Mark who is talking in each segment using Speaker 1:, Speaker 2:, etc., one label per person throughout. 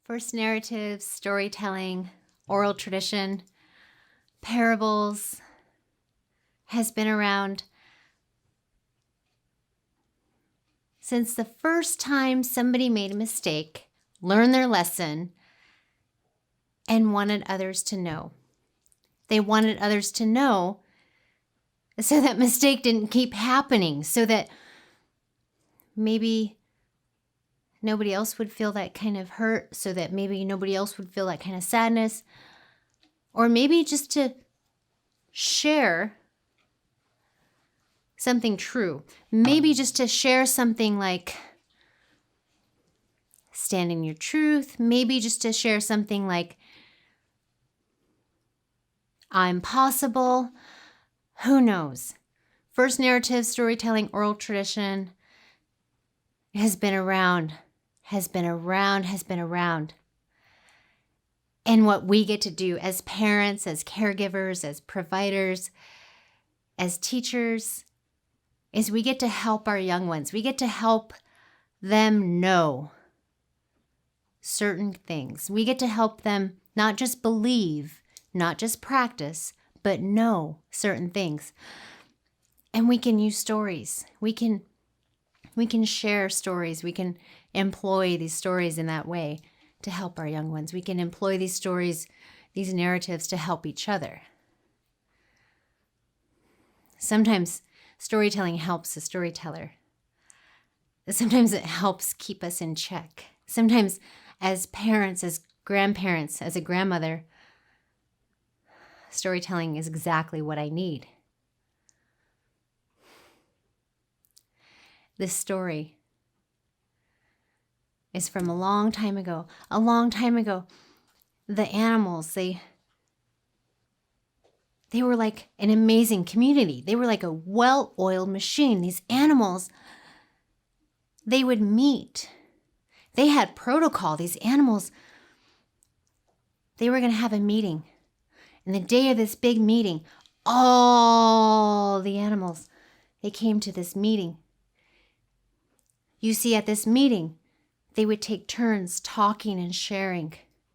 Speaker 1: First narratives, storytelling, oral tradition, parables has been around since the first time somebody made a mistake, learned their lesson, and wanted others to know. They wanted others to know so that mistake didn't keep happening, so that maybe nobody else would feel that kind of hurt, so that maybe nobody else would feel that kind of sadness, or maybe just to share something true. Maybe just to share something like stand in your truth. Maybe just to share something like I'm possible. Who knows? First narrative, storytelling, oral tradition has been around. And what we get to do as parents, as caregivers, as providers, as teachers, is we get to help our young ones. We get to help them know certain things. We get to help them not just believe, not just practice, but know certain things. And we can use stories. We can share stories. We can employ these stories in that way to help our young ones. We can employ these stories, these narratives to help each other. Sometimes storytelling helps the storyteller. Sometimes it helps keep us in check. Sometimes as parents, as grandparents, as a grandmother, storytelling is exactly what I need. This story is from a long time ago. A long time ago, the animals, they were like an amazing community. They were like a well-oiled machine. These animals, they would meet. They had protocol. These animals, they were going to have a meeting. And the day of this big meeting, all the animals, they came to this meeting. You see, at this meeting, they would take turns talking and sharing.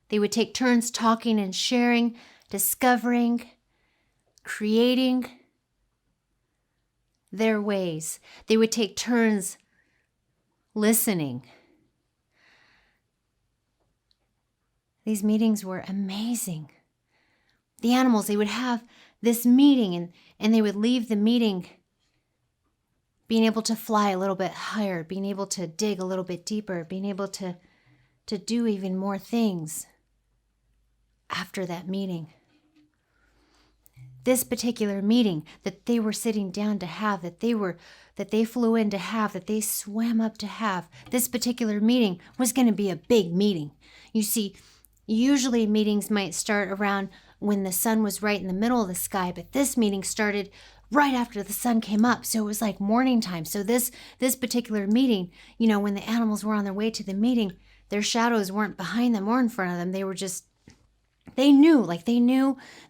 Speaker 1: They would take turns talking and sharing, discovering, creating their ways. They would take turns listening. These meetings were amazing. The animals, they would have this meeting and they would leave the meeting being able to fly a little bit higher, being able to dig a little bit deeper, being able to do even more things after that meeting. This particular meeting that they were sitting down to have, that they flew in to have, that they swam up to have, this particular meeting was going to be a big meeting. You see, usually meetings might start around when the sun was right in the middle of the sky, but this meeting started right after the sun came up. So it was like morning time. So this particular meeting, you know, when the animals were on their way to the meeting, their shadows weren't behind them or in front of them. They were just, they knew,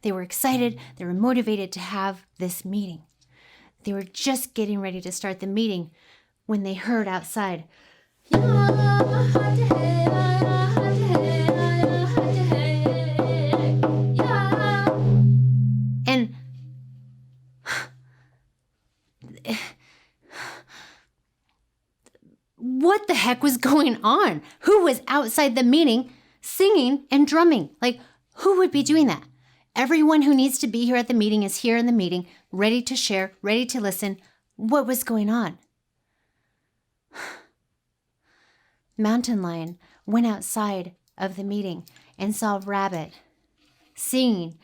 Speaker 1: they were excited. They were motivated to have this meeting. They were just getting ready to start the meeting when they heard outside, and what the heck was going on? Who was outside the meeting singing and drumming? Like, who would be doing that? Everyone who needs to be here at the meeting is here in the meeting, ready to share, ready to listen. What was going on? Mountain Lion went outside of the meeting and saw Rabbit singing.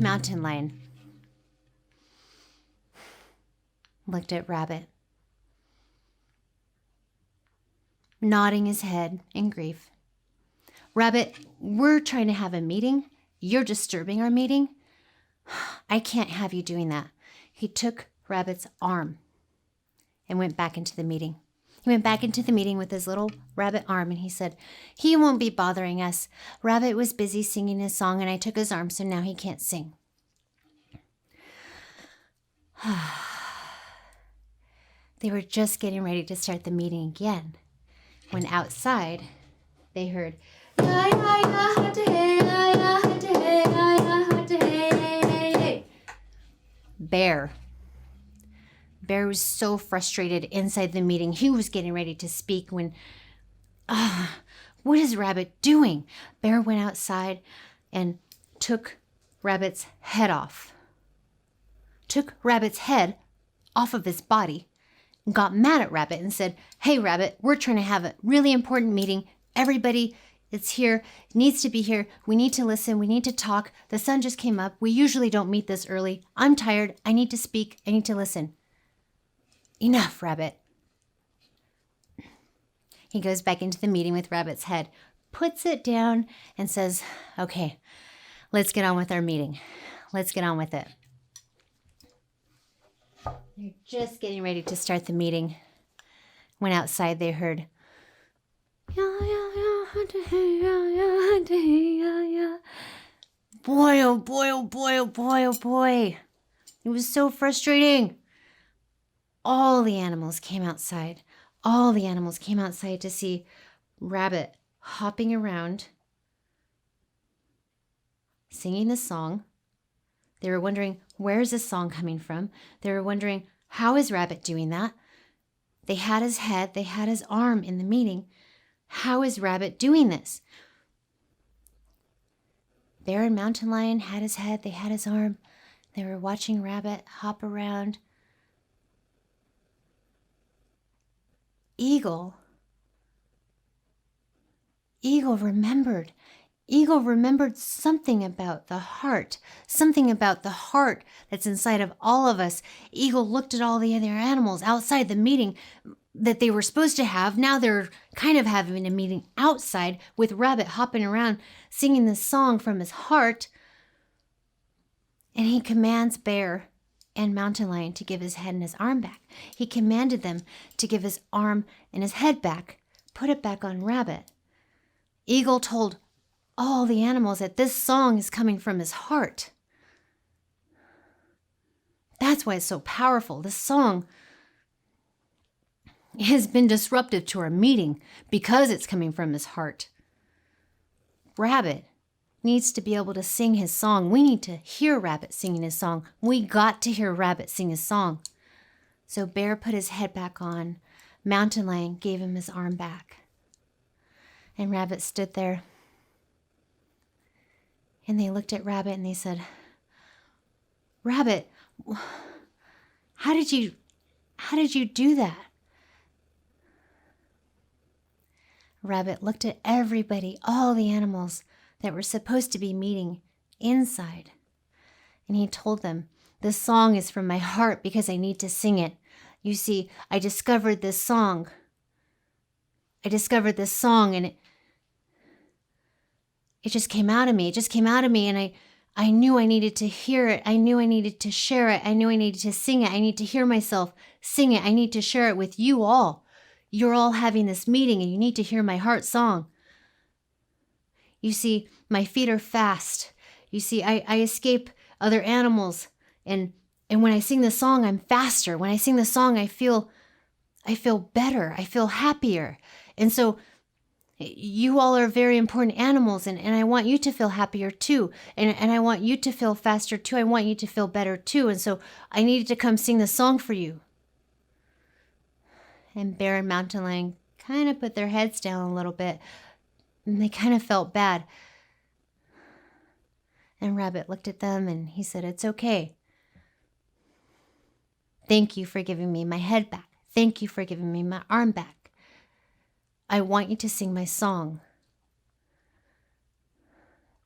Speaker 1: Mountain Lion looked at Rabbit, nodding his head in grief. Rabbit, we're trying to have a meeting. You're disturbing our meeting. I can't have you doing that. He took Rabbit's arm and went back into the meeting. He went back into the meeting with his little rabbit arm and he said, he won't be bothering us. Rabbit was busy singing his song and I took his arm, so now he can't sing. They were just getting ready to start the meeting again when outside they heard, Bear. Bear was so frustrated inside the meeting. He was getting ready to speak when, what is Rabbit doing? Bear went outside and took Rabbit's head off. Took Rabbit's head off of his body and got mad at Rabbit and said, "Hey, Rabbit, we're trying to have a really important meeting. Everybody that's here needs to be here. We need to listen. We need to talk. The sun just came up. We usually don't meet this early. I'm tired. I need to speak. I need to listen." "Enough, Rabbit." He goes back into the meeting with Rabbit's head, puts it down, and says, "Okay, let's get on with our meeting. Let's get on with it." They're just getting ready to start the meeting when outside they heard, boy, oh boy, oh boy, oh boy, oh boy. It was so frustrating. All the animals came outside. All the animals came outside to see Rabbit hopping around, singing the song. They were wondering, where is this song coming from? They were wondering, how is Rabbit doing that? They had his head, they had his arm in the meeting. How is Rabbit doing this? Bear and Mountain Lion had his head, they had his arm. They were watching Rabbit hop around. Eagle remembered. Eagle remembered something about the heart that's inside of all of us. Eagle looked at all the other animals outside the meeting that they were supposed to have. Now they're kind of having a meeting outside with Rabbit hopping around singing this song from his heart. And he commands Bear and Mountain Lion to give his head and his arm back. He commanded them to give his arm and his head back, put it back on Rabbit. Eagle told all the animals that this song is coming from his heart. That's why it's so powerful. This song has been disruptive to our meeting because it's coming from his heart. Rabbit needs to be able to sing his song. We need to hear Rabbit singing his song. We got to hear Rabbit sing his song. So Bear put his head back on. Mountain Lion gave him his arm back. And Rabbit stood there. And they looked at Rabbit and they said, "Rabbit, how did you do that?" Rabbit looked at everybody, all the animals that were supposed to be meeting inside. And he told them, "This song is from my heart because I need to sing it. You see, I discovered this song. And it just came out of me. And I knew I needed to hear it. I knew I needed to share it. I knew I needed to sing it. I need to hear myself sing it. I need to share it with you all. You're all having this meeting and you need to hear my heart song. You see, my feet are fast. You see, I escape other animals. And when I sing the song, I'm faster. When I sing the song, I feel better. I feel happier. And so you all are very important animals, and I want you to feel happier too. And I want you to feel faster too. I want you to feel better too. And so I needed to come sing the song for you." And Bear and Mountain Lion kind of put their heads down a little bit, and they kind of felt bad. And Rabbit looked at them and he said, "It's okay. Thank you for giving me my head back. Thank you for giving me my arm back. I want you to sing my song.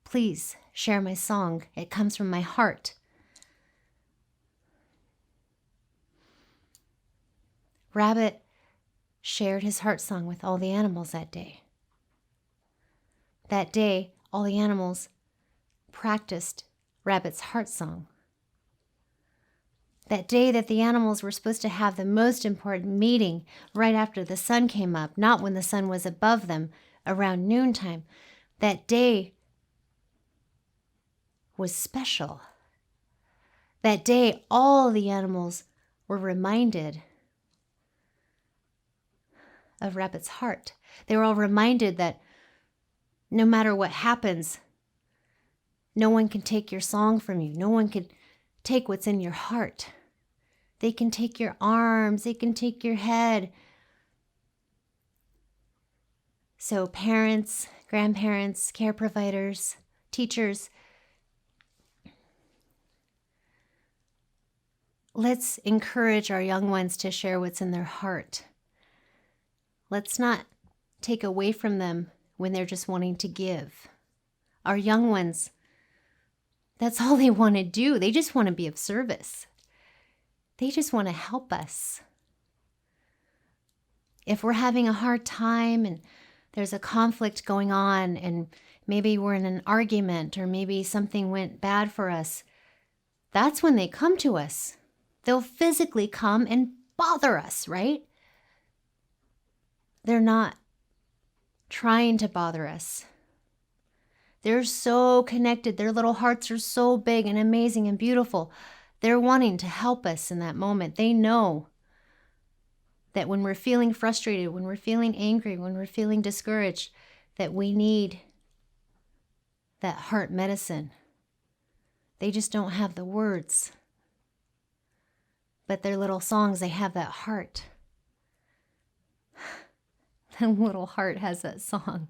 Speaker 1: Please share my song. It comes from my heart." Rabbit shared his heart song with all the animals that day. That day, all the animals practiced Rabbit's heart song. That day that the animals were supposed to have the most important meeting right after the sun came up, not when the sun was above them around noontime. That day was special. That day, all the animals were reminded of Rabbit's heart. They were all reminded that no matter what happens, no one can take your song from you. No one can take what's in your heart. They can take your arms. They can take your head. So parents, grandparents, care providers, teachers, let's encourage our young ones to share what's in their heart. Let's not take away from them when they're just wanting to give. Our young ones, that's all they want to do. They just want to be of service. They just want to help us. If we're having a hard time and there's a conflict going on and maybe we're in an argument or maybe something went bad for us, that's when they come to us. They'll physically come and bother us, right? They're not trying to bother us. They're so connected. Their little hearts are so big and amazing and beautiful. They're wanting to help us in that moment. They know that when we're feeling frustrated, when we're feeling angry, when we're feeling discouraged, that we need that heart medicine. They just don't have the words. But their little songs, they have that heart. That little heart has that song.